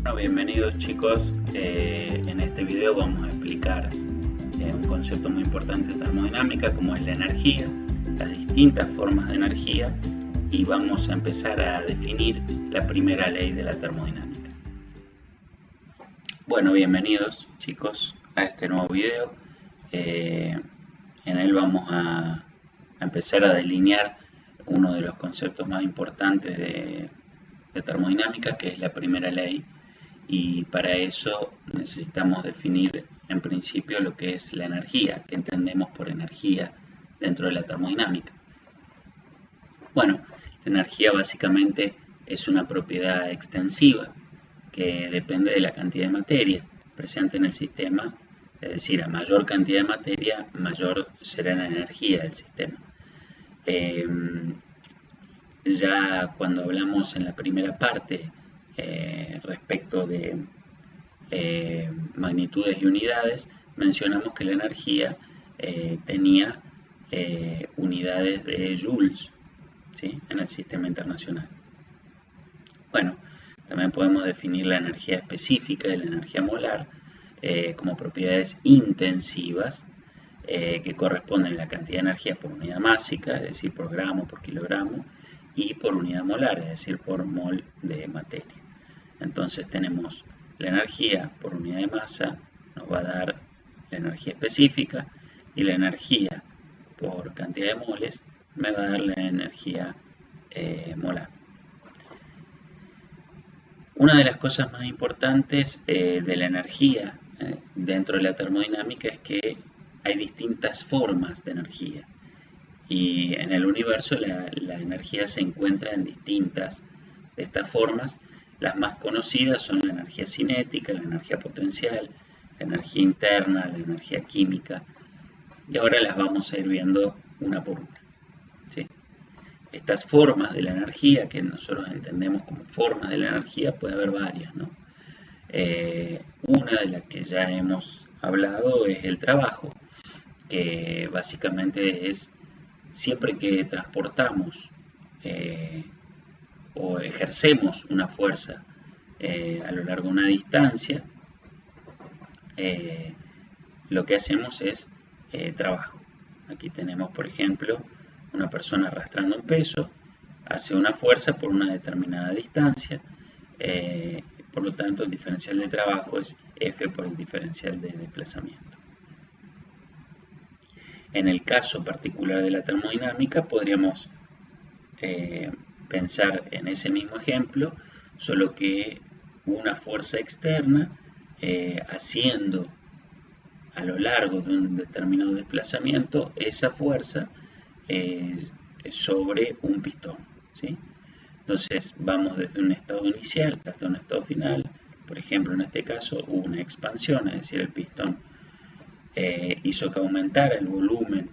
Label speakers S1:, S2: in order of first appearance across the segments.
S1: Bueno, bienvenidos chicos. En este video vamos a explicar un concepto muy importante de termodinámica como es la energía, las distintas formas de energía, y vamos a empezar a definir la primera ley de la termodinámica. Bueno, bienvenidos chicos a este nuevo video. En él vamos a empezar a delinear uno de los conceptos más importantes de termodinámica, que es la primera ley, y para eso necesitamos definir en principio lo que es la energía, que entendemos por energía dentro de la termodinámica. Bueno, la energía básicamente es una propiedad extensiva que depende de la cantidad de materia presente en el sistema, es decir, a mayor cantidad de materia, mayor será la energía del sistema. Ya cuando hablamos en la primera parte respecto de magnitudes y unidades, mencionamos que la energía tenía unidades de joules, ¿sí?, en el sistema internacional. Bueno, también podemos definir la energía específica y la energía molar como propiedades intensivas que corresponden a la cantidad de energía por unidad másica, es decir, por gramo, por kilogramo, y por unidad molar, es decir, por mol de materia. Entonces tenemos la energía por unidad de masa, nos va a dar la energía específica, y la energía por cantidad de moles me va a dar la energía molar. Una de las cosas más importantes de la energía dentro de la termodinámica es que hay distintas formas de energía. Y en el universo la energía se encuentra en distintas de estas formas. Las más conocidas son la energía cinética, la energía potencial, la energía interna, la energía química. Y ahora las vamos a ir viendo una por una, ¿sí? Estas formas de la energía, que nosotros entendemos como formas de la energía, puede haber varias, ¿no? Una de las que ya hemos hablado es el trabajo, que básicamente es siempre que transportamos o ejercemos una fuerza a lo largo de una distancia, lo que hacemos es trabajo. Aquí tenemos, por ejemplo, una persona arrastrando un peso, hace una fuerza por una determinada distancia, por lo tanto el diferencial de trabajo es F por el diferencial de desplazamiento. En el caso particular de la termodinámica podríamos pensar en ese mismo ejemplo, solo que una fuerza externa haciendo a lo largo de un determinado desplazamiento esa fuerza sobre un pistón, ¿sí? Entonces vamos desde un estado inicial hasta un estado final. Por ejemplo, en este caso hubo una expansión, es decir, el pistón hizo que aumentara el volumen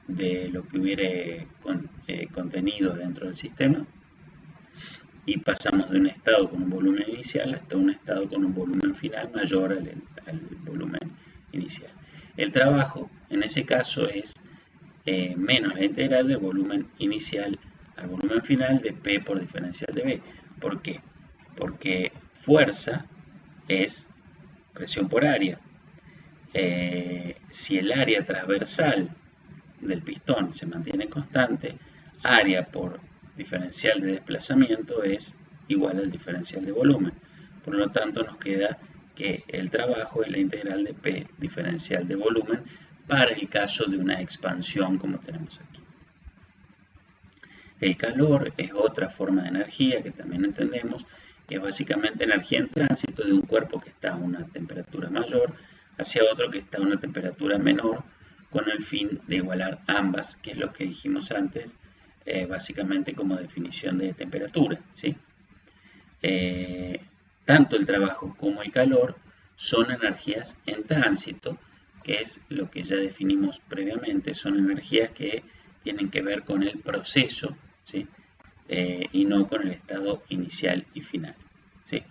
S1: de lo que hubiera contenido dentro del sistema, y pasamos de un estado con un volumen inicial hasta un estado con un volumen final mayor al volumen inicial. El trabajo en ese caso es menos la integral del volumen inicial al volumen final de P por diferencial de B. ¿Por qué? Porque fuerza es presión por área. Si el área transversal del pistón se mantiene constante, área por diferencial de desplazamiento es igual al diferencial de volumen. Por lo tanto, nos queda que el trabajo es la integral de P diferencial de volumen para el caso de una expansión como tenemos aquí. El calor es otra forma de energía que también entendemos, que es básicamente energía en tránsito de un cuerpo que está a una temperatura mayor hacia otro que está a una temperatura menor, con el fin de igualar ambas, que es lo que dijimos antes, básicamente como definición de temperatura, ¿sí? Tanto el trabajo como el calor son energías en tránsito, que es lo que ya definimos previamente, son energías que tienen que ver con el proceso, ¿sí? Y no con el estado inicial y final, ¿sí?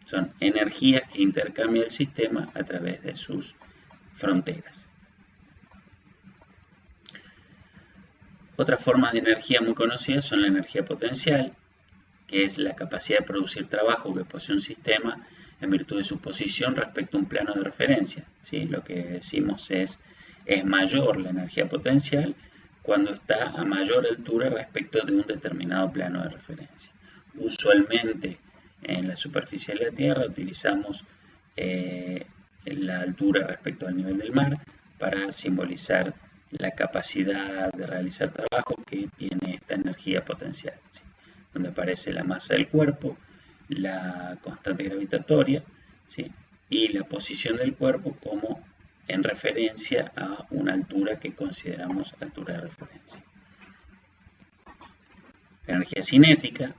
S1: Son energías que intercambia el sistema a través de sus fronteras. Otras formas de energía muy conocidas son la energía potencial, que es la capacidad de producir trabajo que posee un sistema en virtud de su posición respecto a un plano de referencia, ¿sí? Lo que decimos es mayor la energía potencial cuando está a mayor altura respecto de un determinado plano de referencia. Usualmente en la superficie de la Tierra utilizamos la altura respecto al nivel del mar para simbolizar la capacidad de realizar trabajo que tiene esta energía potencial, ¿sí? Donde aparece la masa del cuerpo, la constante gravitatoria, ¿sí? Y la posición del cuerpo como en referencia a una altura que consideramos altura de referencia. La energía cinética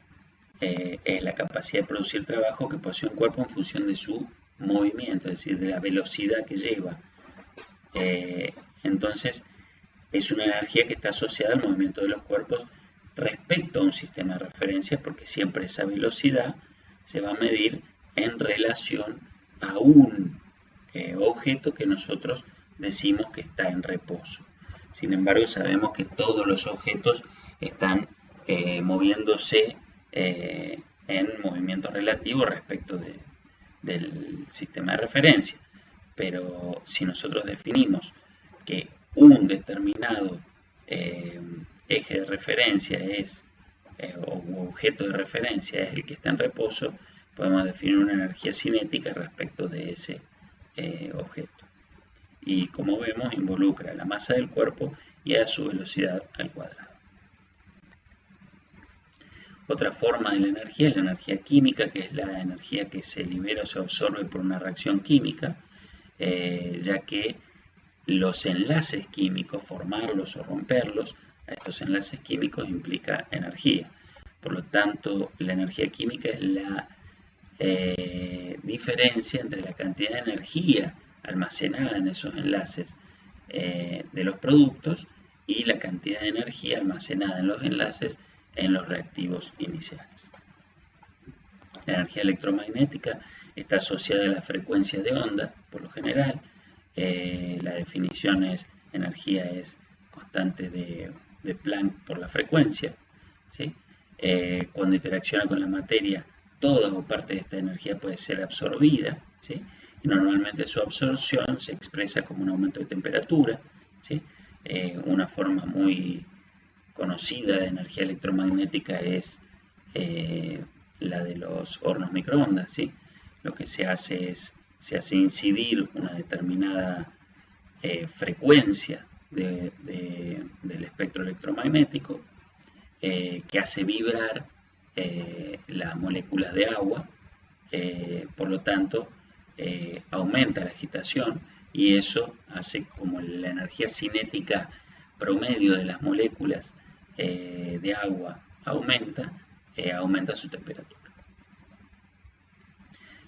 S1: es la capacidad de producir trabajo que posee un cuerpo en función de su movimiento, es decir, de la velocidad que lleva. Entonces, es una energía que está asociada al movimiento de los cuerpos respecto a un sistema de referencia, porque siempre esa velocidad se va a medir en relación a un objeto que nosotros decimos que está en reposo. Sin embargo, sabemos que todos los objetos están moviéndose en movimiento relativo respecto del sistema de referencia. Pero si nosotros definimos que un determinado eje de referencia o objeto de referencia es el que está en reposo, podemos definir una energía cinética respecto de ese objeto. Y como vemos, involucra la masa del cuerpo y a su velocidad al cuadrado. Otra forma de la energía es la energía química, que es la energía que se libera o se absorbe por una reacción química, ya que los enlaces químicos, formarlos o romperlos, a estos enlaces químicos implica energía. Por lo tanto, la energía química es la diferencia entre la cantidad de energía almacenada en esos enlaces de los productos y la cantidad de energía almacenada en los enlaces en los reactivos iniciales. La energía electromagnética está asociada a la frecuencia de onda, por lo general. La definición es energía es constante de Planck por la frecuencia, ¿sí? Cuando interacciona con la materia, toda o parte de esta energía puede ser absorbida, ¿sí? Y normalmente su absorción se expresa como un aumento de temperatura, ¿sí? Una forma muy conocida de energía electromagnética es la de los hornos microondas, ¿sí? Lo que se hace es incidir una determinada frecuencia del espectro electromagnético que hace vibrar las moléculas de agua, por lo tanto aumenta la agitación y eso hace como la energía cinética promedio de las moléculas de agua aumenta su temperatura.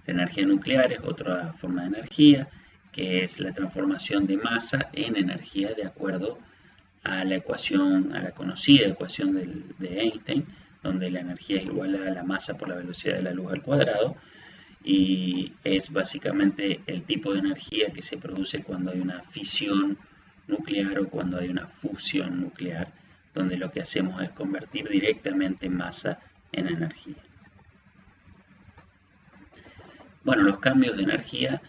S1: La energía nuclear es otra forma de energía, que es la transformación de masa en energía de acuerdo a la conocida ecuación de Einstein, donde la energía es igual a la masa por la velocidad de la luz al cuadrado, y es básicamente el tipo de energía que se produce cuando hay una fisión nuclear o cuando hay una fusión nuclear, donde lo que hacemos es convertir directamente masa en energía. Bueno, los cambios de energía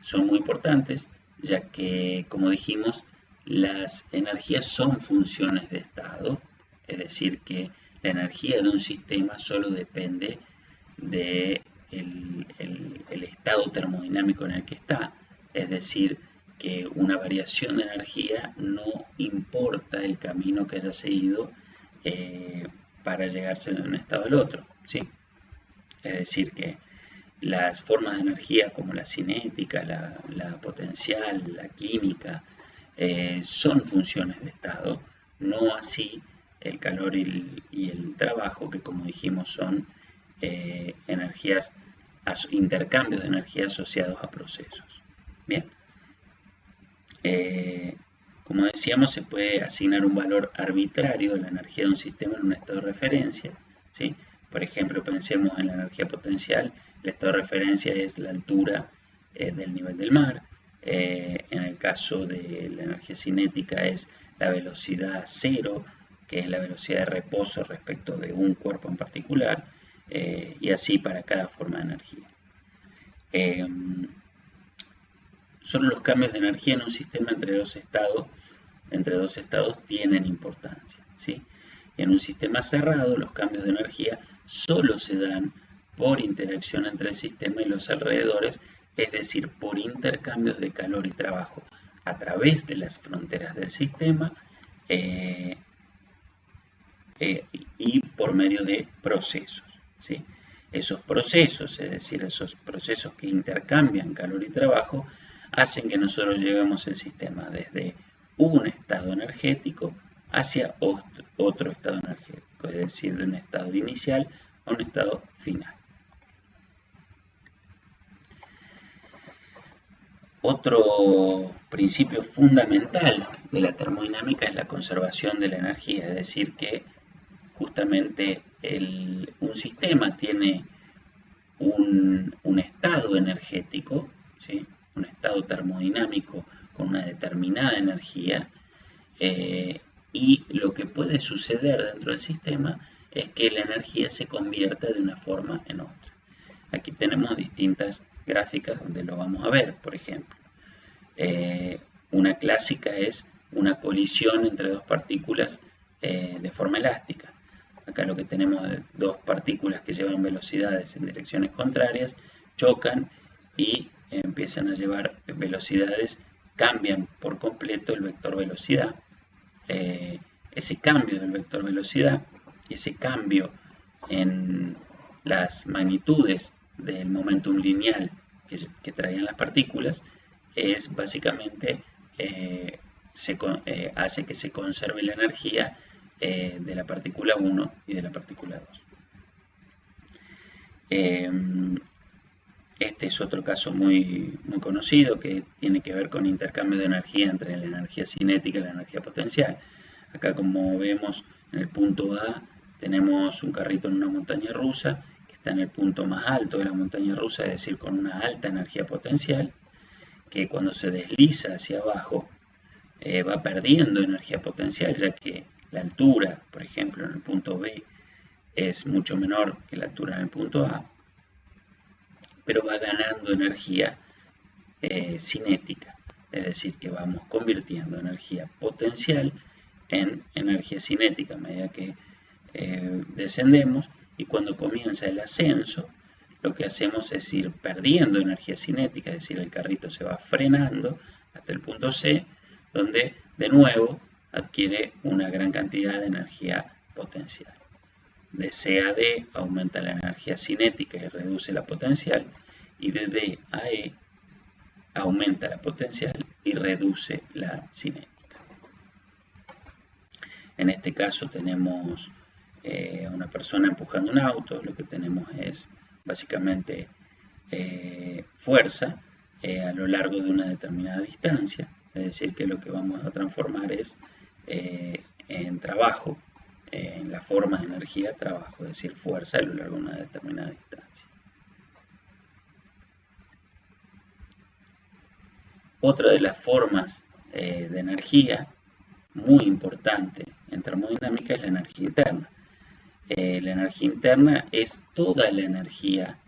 S1: son muy importantes, ya que, como dijimos, las energías son funciones de estado, es decir, que la energía de un sistema solo depende del estado termodinámico en el que está, es decir, que una variación de energía no importa el camino que haya seguido para llegarse de un estado al otro, ¿sí? Es decir, que las formas de energía como la cinética, la potencial, la química, son funciones de estado, no así el calor y el trabajo, que como dijimos son intercambios de energía asociados a procesos. Bien. Como decíamos, se puede asignar un valor arbitrario de la energía de un sistema en un estado de referencia, ¿sí? Por ejemplo, pensemos en la energía potencial. El estado de referencia es la altura del nivel del mar. En el caso de la energía cinética es la velocidad cero que es la velocidad de reposo respecto de un cuerpo en particular, y así para cada forma de energía. Solo los cambios de energía en un sistema entre dos estados tienen importancia, ¿sí? En un sistema cerrado, los cambios de energía solo se dan por interacción entre el sistema y los alrededores, es decir, por intercambios de calor y trabajo a través de las fronteras del sistema y por medio de procesos, ¿sí? Esos procesos, es decir, esos procesos que intercambian calor y trabajo, hacen que nosotros llevemos el sistema desde un estado energético hacia otro estado energético, es decir, de un estado inicial a un estado final. Otro principio fundamental de la termodinámica es la conservación de la energía, es decir, que justamente un sistema tiene un estado energético, ¿sí? Un estado termodinámico con una determinada energía, y lo que puede suceder dentro del sistema es que la energía se convierta de una forma en otra. Aquí tenemos distintas gráficas donde lo vamos a ver, por ejemplo. Una clásica es una colisión entre dos partículas de forma elástica. Acá lo que tenemos es dos partículas que llevan velocidades en direcciones contrarias, chocan y empiezan a llevar velocidades, cambian por completo el vector velocidad. Ese cambio del vector velocidad, ese cambio en las magnitudes del momentum lineal que traían las partículas, es básicamente hace que se conserve la energía de la partícula 1 y de la partícula 2. Este es otro caso muy conocido que tiene que ver con intercambio de energía entre la energía cinética y la energía potencial. Acá, como vemos, en el punto A tenemos un carrito en una montaña rusa que está en el punto más alto de la montaña rusa, es decir, con una alta energía potencial, que cuando se desliza hacia abajo va perdiendo energía potencial, ya que la altura, por ejemplo, en el punto B es mucho menor que la altura en el punto A, pero va ganando energía cinética, es decir, que vamos convirtiendo energía potencial en energía cinética a medida que descendemos, y cuando comienza el ascenso, lo que hacemos es ir perdiendo energía cinética, es decir, el carrito se va frenando hasta el punto C, donde de nuevo adquiere una gran cantidad de energía potencial. De C a D aumenta la energía cinética y reduce la potencial, y de D a E aumenta la potencial y reduce la cinética. En este caso tenemos a una persona empujando un auto. Lo que tenemos es básicamente fuerza a lo largo de una determinada distancia, es decir, que lo que vamos a transformar es en trabajo, en la forma de energía trabajo, es decir, fuerza a lo largo de una determinada distancia. Otra de las formas de energía muy importante en termodinámica es la energía interna. La energía interna es toda la energía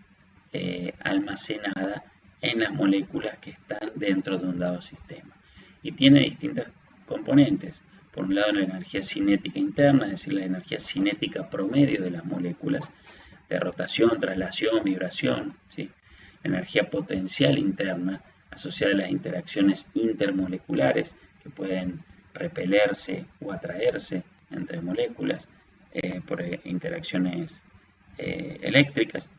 S1: almacenada en las moléculas que están dentro de un dado sistema, y tiene distintas componentes. Por un lado, la energía cinética interna, es decir, la energía cinética promedio de las moléculas, de rotación, traslación, vibración, ¿sí? Energía potencial interna, asociada a las interacciones intermoleculares que pueden repelerse o atraerse entre moléculas por interacciones eléctricas.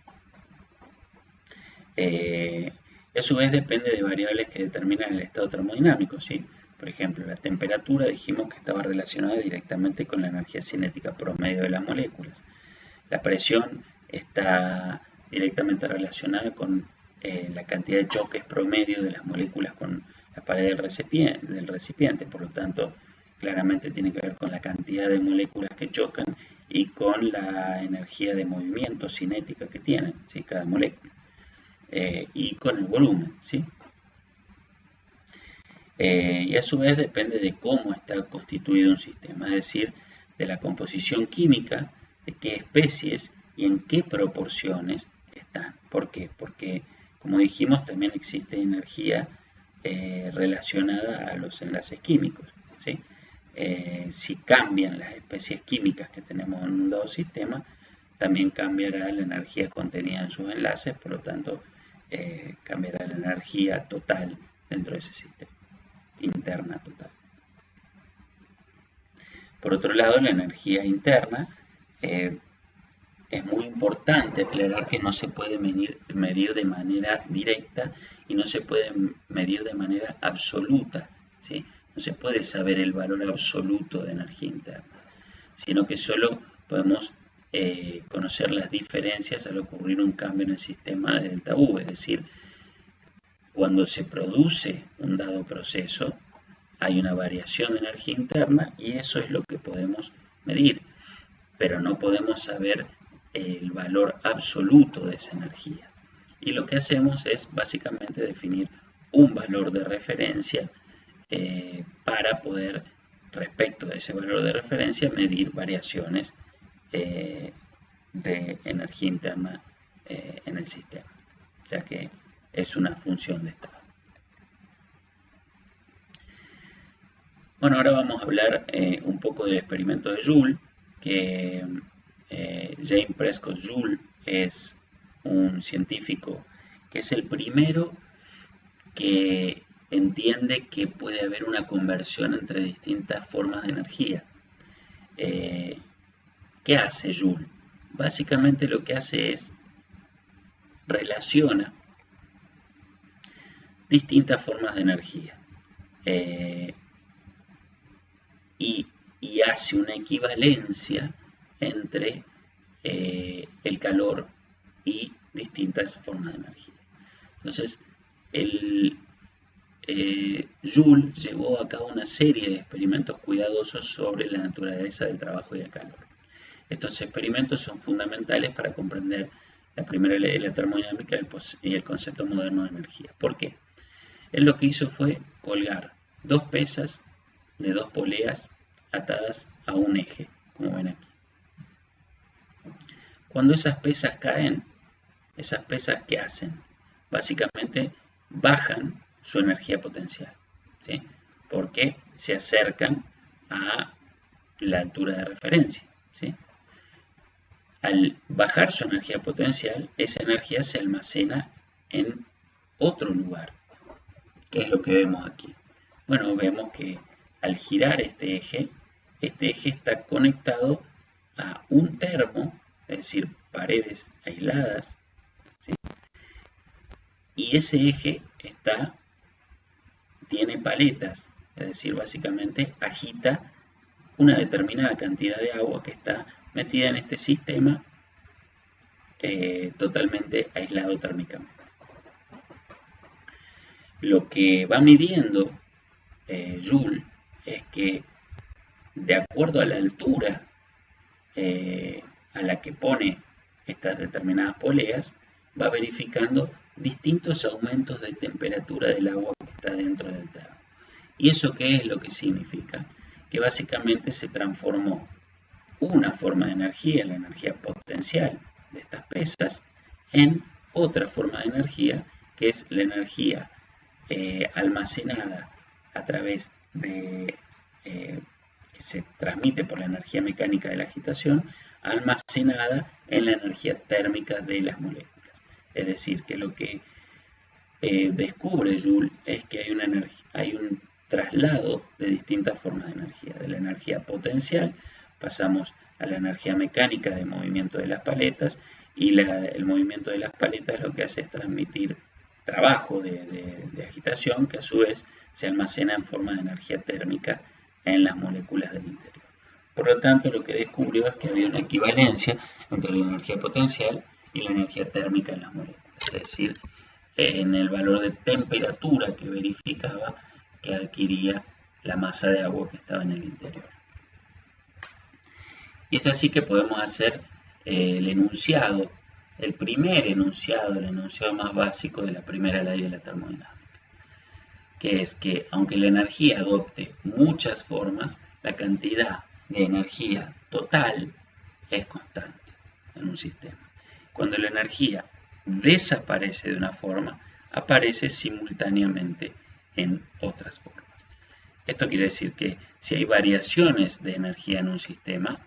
S1: A su vez depende de variables que determinan el estado termodinámico, ¿sí? Por ejemplo, la temperatura dijimos que estaba relacionada directamente con la energía cinética promedio de las moléculas. La presión está directamente relacionada con la cantidad de choques promedio de las moléculas con la pared del recipiente. Por lo tanto, claramente tiene que ver con la cantidad de moléculas que chocan y con la energía de movimiento cinética que tienen, ¿sí? Cada molécula. Y con el volumen, ¿sí? Y a su vez depende de cómo está constituido un sistema, es decir, de la composición química, de qué especies y en qué proporciones están. ¿Por qué? Porque, como dijimos, también existe energía relacionada a los enlaces químicos, ¿sí? Si cambian las especies químicas que tenemos en un dado sistema, también cambiará la energía contenida en sus enlaces, por lo tanto, cambiará la energía total dentro de ese sistema, interna total. Por otro lado, la energía interna es muy importante aclarar que no se puede medir de manera directa y no se puede medir de manera absoluta, ¿sí? No se puede saber el valor absoluto de energía interna, sino que solo podemos conocer las diferencias al ocurrir un cambio en el sistema de delta V, es decir, cuando se produce un dado proceso, hay una variación de energía interna y eso es lo que podemos medir, pero no podemos saber el valor absoluto de esa energía. Y lo que hacemos es básicamente definir un valor de referencia para poder, respecto de ese valor de referencia, medir variaciones de energía interna en el sistema, ya que es una función de estado. Bueno, ahora vamos a hablar un poco del experimento de Joule, que James Prescott Joule es un científico que es el primero que entiende que puede haber una conversión entre distintas formas de energía. ¿Qué hace Joule? Básicamente lo que hace es relaciona distintas formas de energía y hace una equivalencia entre el calor y distintas formas de energía. Entonces, Joule llevó a cabo una serie de experimentos cuidadosos sobre la naturaleza del trabajo y el calor. Estos experimentos son fundamentales para comprender la primera ley de la termodinámica y el concepto moderno de energía. ¿Por qué? Él lo que hizo fue colgar dos pesas de dos poleas atadas a un eje, como ven aquí. Cuando esas pesas caen, esas pesas ¿qué hacen? Básicamente bajan su energía potencial, ¿sí? Porque se acercan a la altura de referencia, ¿sí? Al bajar su energía potencial, esa energía se almacena en otro lugar. ¿Qué es lo que vemos aquí? Bueno, vemos que al girar este eje está conectado a un termo, es decir, paredes aisladas, ¿sí? Y ese eje tiene paletas, es decir, básicamente agita una determinada cantidad de agua que está metida en este sistema totalmente aislado térmicamente. Lo que va midiendo Joule es que de acuerdo a la altura a la que pone estas determinadas poleas, va verificando distintos aumentos de temperatura del agua que está dentro del termo. ¿Y eso qué es lo que significa? Que básicamente se transformó una forma de energía, la energía potencial de estas pesas, en otra forma de energía, que es la energía almacenada a través de que se transmite por la energía mecánica de la agitación, almacenada en la energía térmica de las moléculas. Es decir, que lo que descubre Joule es que hay un traslado de distintas formas de energía. De la energía potencial pasamos a la energía mecánica de movimiento de las paletas, y el movimiento de las paletas lo que hace es transmitir trabajo de agitación, que a su vez se almacena en forma de energía térmica en las moléculas del interior. Por lo tanto, lo que descubrió es que había una equivalencia entre la energía potencial y la energía térmica en las moléculas, es decir, en el valor de temperatura que verificaba que adquiría la masa de agua que estaba en el interior. Y es así que podemos hacer el enunciado, el enunciado más básico de la primera ley de la termodinámica, que es que aunque la energía adopte muchas formas, la cantidad de energía total es constante en un sistema. Cuando la energía desaparece de una forma, aparece simultáneamente en otras formas. Esto quiere decir que si hay variaciones de energía en un sistema,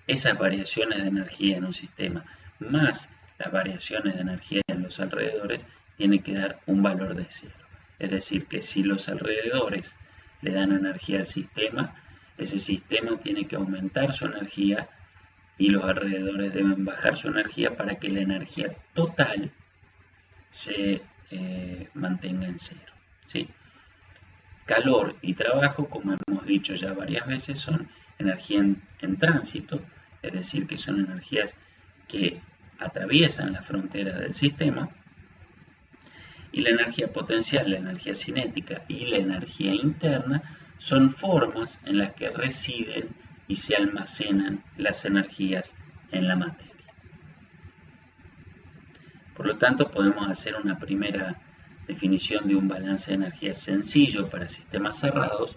S1: esas variaciones de energía en un sistema más las variaciones de energía en los alrededores tienen que dar un valor de cero. Es decir, que si los alrededores le dan energía al sistema, ese sistema tiene que aumentar su energía y los alrededores deben bajar su energía para que la energía total se mantenga en cero, ¿sí? Calor y trabajo, como hemos dicho ya varias veces, son energía en tránsito, es decir, que son energías que atraviesan las fronteras del sistema, y la energía potencial, la energía cinética y la energía interna son formas en las que residen y se almacenan las energías en la materia. Por lo tanto, podemos hacer una primera definición de un balance de energía sencillo para sistemas cerrados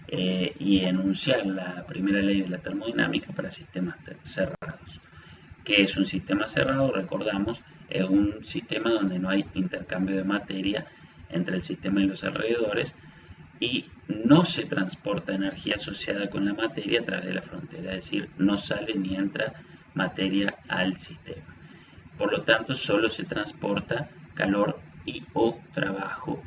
S1: y enunciar la primera ley de la termodinámica para sistemas cerrados. ¿Qué es un sistema cerrado? Recordamos, es un sistema donde no hay intercambio de materia entre el sistema y los alrededores y no se transporta energía asociada con la materia a través de la frontera, es decir, no sale ni entra materia al sistema. Por lo tanto, solo se transporta calor y o trabajo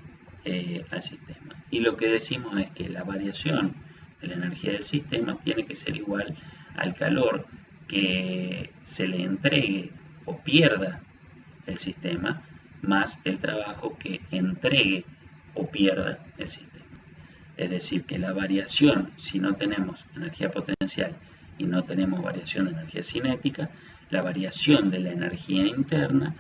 S1: al sistema. Y lo que decimos es que la variación de la energía del sistema tiene que ser igual al calor que se le entregue o pierda el sistema más el trabajo que entregue o pierda el sistema. Es decir, que la variación, si no tenemos energía potencial y no tenemos variación de energía cinética, la variación de la energía interna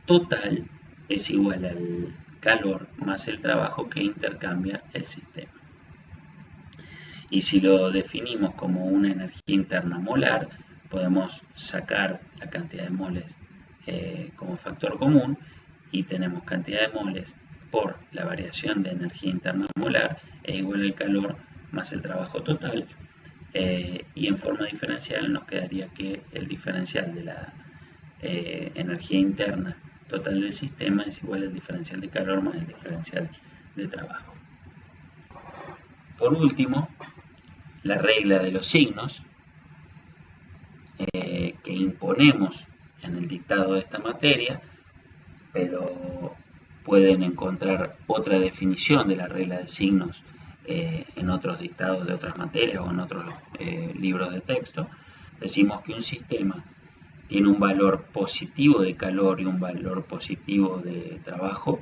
S1: total es igual al calor más el trabajo que intercambia el sistema. Y si lo definimos como una energía interna molar, podemos sacar la cantidad de moles como factor común y tenemos cantidad de moles por la variación de energía interna molar es igual al calor más el trabajo total, y en forma diferencial nos quedaría que el diferencial de la energía interna total del sistema es igual al diferencial de calor más el diferencial de trabajo. Por último, la regla de los signos que imponemos en el dictado de esta materia, pero pueden encontrar otra definición de la regla de signos en otros dictados de otras materias o en otros libros de texto. Decimos que un sistema tiene un valor positivo de calor y un valor positivo de trabajo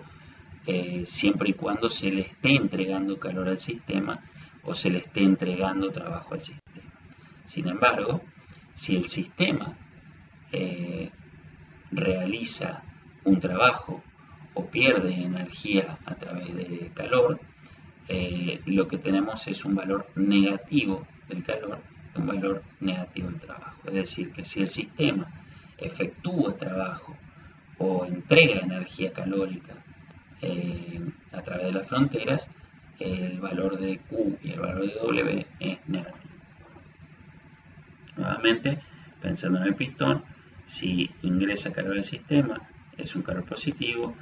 S1: siempre y cuando se le esté entregando calor al sistema o se le esté entregando trabajo al sistema. Sin embargo, si el sistema realiza un trabajo o pierde energía a través de calor, lo que tenemos es un valor negativo del calor y un valor negativo del trabajo. Es decir, que si el sistema efectúa trabajo o entrega energía calórica a través de las fronteras, el valor de Q y el valor de W es negativo. Nuevamente, pensando en el pistón, si ingresa calor al sistema, es un calor positivo.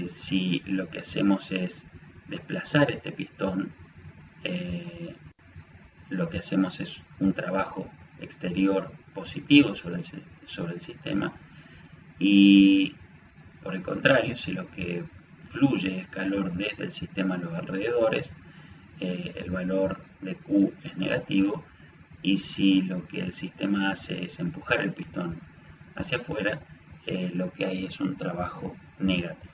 S1: Si lo que hacemos es desplazar este pistón, lo que hacemos es un trabajo exterior positivo sobre el sistema. Y por el contrario, si lo que fluye es calor desde el sistema a los alrededores, el valor de Q es negativo. Y si lo que el sistema hace es empujar el pistón hacia afuera, lo que hay es un trabajo negativo.